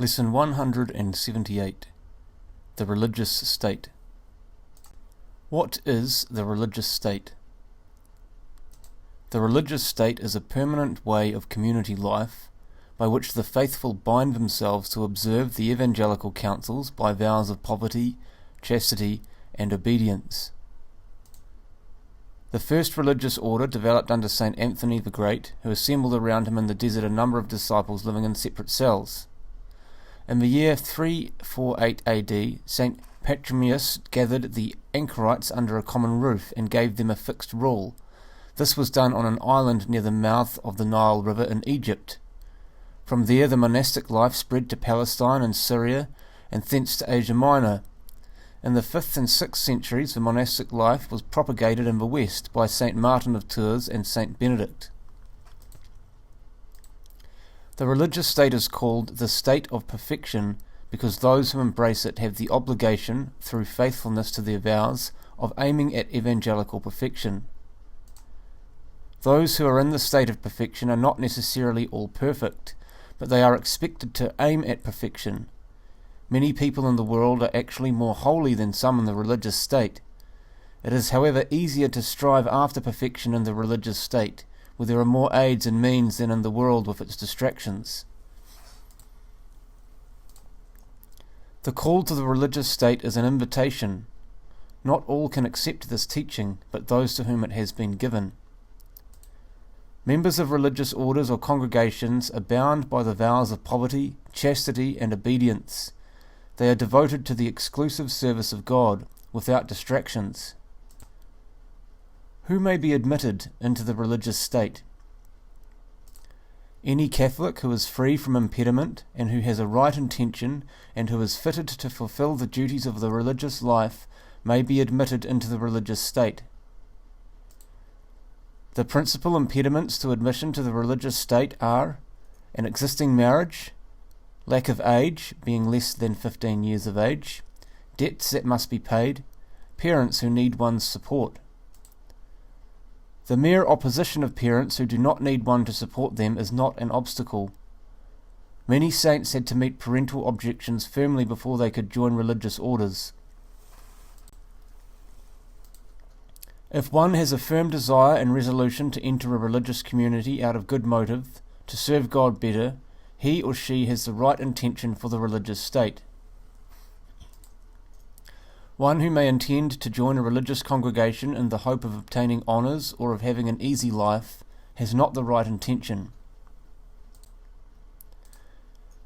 Lesson 178. The Religious State. What is the religious state? The religious state is a permanent way of community life by which the faithful bind themselves to observe the evangelical counsels by vows of poverty, chastity, and obedience. The first religious order developed under St. Anthony the Great, who assembled around him in the desert a number of disciples living in separate cells. In the year 348 AD, St. Patricius gathered the anchorites under a common roof and gave them a fixed rule. This was done on an island near the mouth of the Nile River in Egypt. From there the monastic life spread to Palestine and Syria, and thence to Asia Minor. In the 5th and 6th centuries the monastic life was propagated in the West by St. Martin of Tours and St. Benedict. The religious state is called the state of perfection because those who embrace it have the obligation, through faithfulness to their vows, of aiming at evangelical perfection. Those who are in the state of perfection are not necessarily all perfect, but they are expected to aim at perfection. Many people in the world are actually more holy than some in the religious state. It is, however, easier to strive after perfection in the religious state, where there are more aids and means than in the world with its distractions. The call to the religious state is an invitation. Not all can accept this teaching, but those to whom it has been given. Members of religious orders or congregations are bound by the vows of poverty, chastity, and obedience. They are devoted to the exclusive service of God, without distractions. Who may be admitted into the religious state? Any Catholic who is free from impediment and who has a right intention and who is fitted to fulfill the duties of the religious life may be admitted into the religious state. The principal impediments to admission to the religious state are an existing marriage, lack of age, being less than 15 years of age, debts that must be paid, parents who need one's support. The mere opposition of parents who do not need one to support them is not an obstacle. Many saints had to meet parental objections firmly before they could join religious orders. If one has a firm desire and resolution to enter a religious community out of good motive, to serve God better, he or she has the right intention for the religious state. One who may intend to join a religious congregation in the hope of obtaining honours or of having an easy life has not the right intention.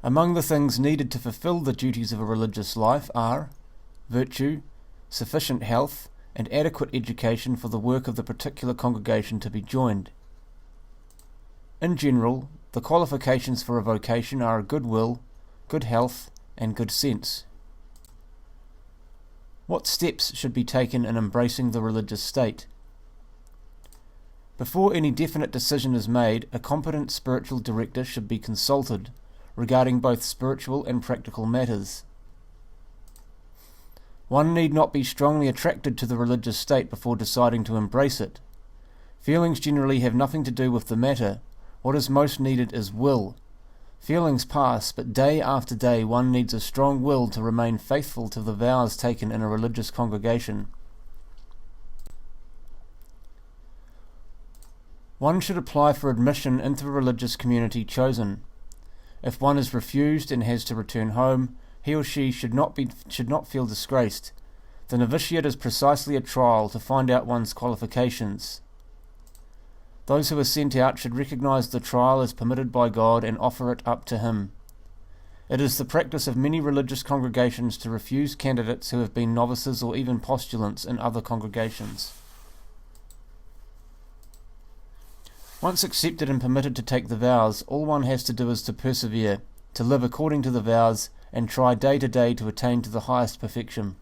Among the things needed to fulfill the duties of a religious life are virtue, sufficient health, and adequate education for the work of the particular congregation to be joined. In general, the qualifications for a vocation are a good will, good health, and good sense. What steps should be taken in embracing the religious state? Before any definite decision is made, a competent spiritual director should be consulted regarding both spiritual and practical matters. One need not be strongly attracted to the religious state before deciding to embrace it. Feelings generally have nothing to do with the matter. What is most needed is will. Feelings pass, but day after day one needs a strong will to remain faithful to the vows taken in a religious congregation. One should apply for admission into the religious community chosen. If one is refused and has to return home, he or she should not feel disgraced. The novitiate is precisely a trial to find out one's qualifications. Those who are sent out should recognize the trial as permitted by God and offer it up to Him. It is the practice of many religious congregations to refuse candidates who have been novices or even postulants in other congregations. Once accepted and permitted to take the vows, all one has to do is to persevere, to live according to the vows, and try day to day to attain to the highest perfection.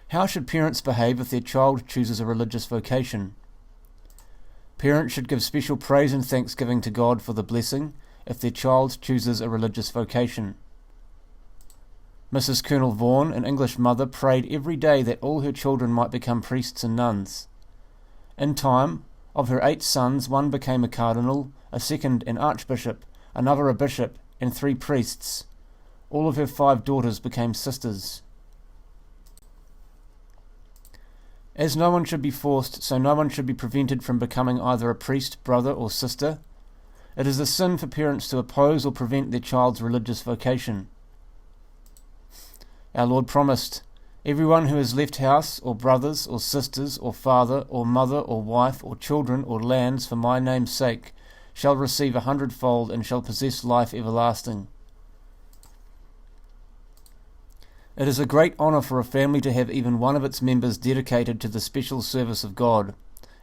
How should parents behave if their child chooses a religious vocation? Parents should give special praise and thanksgiving to God for the blessing if their child chooses a religious vocation. Mrs. Colonel Vaughan, an English mother, prayed every day that all her children might become priests and nuns. In time, of her 8 sons, one became a cardinal, a second an archbishop, another a bishop, and 3 priests. All of her 5 daughters became sisters. As no one should be forced, so no one should be prevented from becoming either a priest, brother, or sister. It is a sin for parents to oppose or prevent their child's religious vocation. Our Lord promised, "Everyone who has left house, or brothers, or sisters, or father, or mother, or wife, or children, or lands, for my name's sake, shall receive 100-fold, and shall possess life everlasting." It is a great honour for a family to have even one of its members dedicated to the special service of God,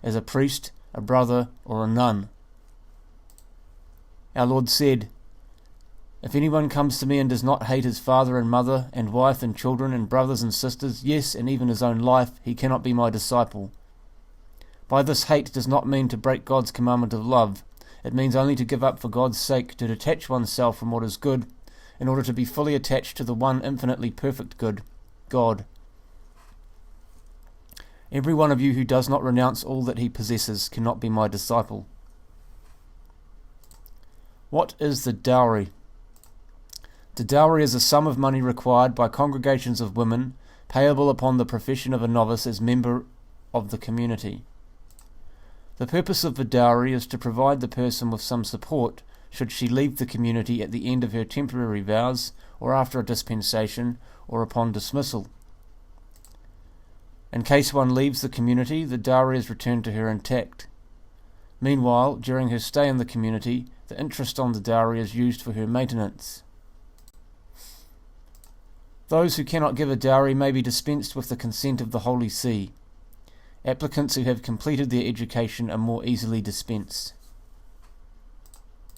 as a priest, a brother, or a nun. Our Lord said, "If anyone comes to me and does not hate his father and mother, and wife and children, and brothers and sisters, yes, and even his own life, he cannot be my disciple." By this, hate does not mean to break God's commandment of love. It means only to give up for God's sake, to detach oneself from what is good, in order to be fully attached to the one infinitely perfect good, God. Every one of you who does not renounce all that he possesses cannot be my disciple. What is the dowry? The dowry is a sum of money required by congregations of women, payable upon the profession of a novice as member of the community. The purpose of the dowry is to provide the person with some support should she leave the community at the end of her temporary vows, or after a dispensation, or upon dismissal. In case one leaves the community, the dowry is returned to her intact. Meanwhile, during her stay in the community, the interest on the dowry is used for her maintenance. Those who cannot give a dowry may be dispensed with the consent of the Holy See. Applicants who have completed their education are more easily dispensed.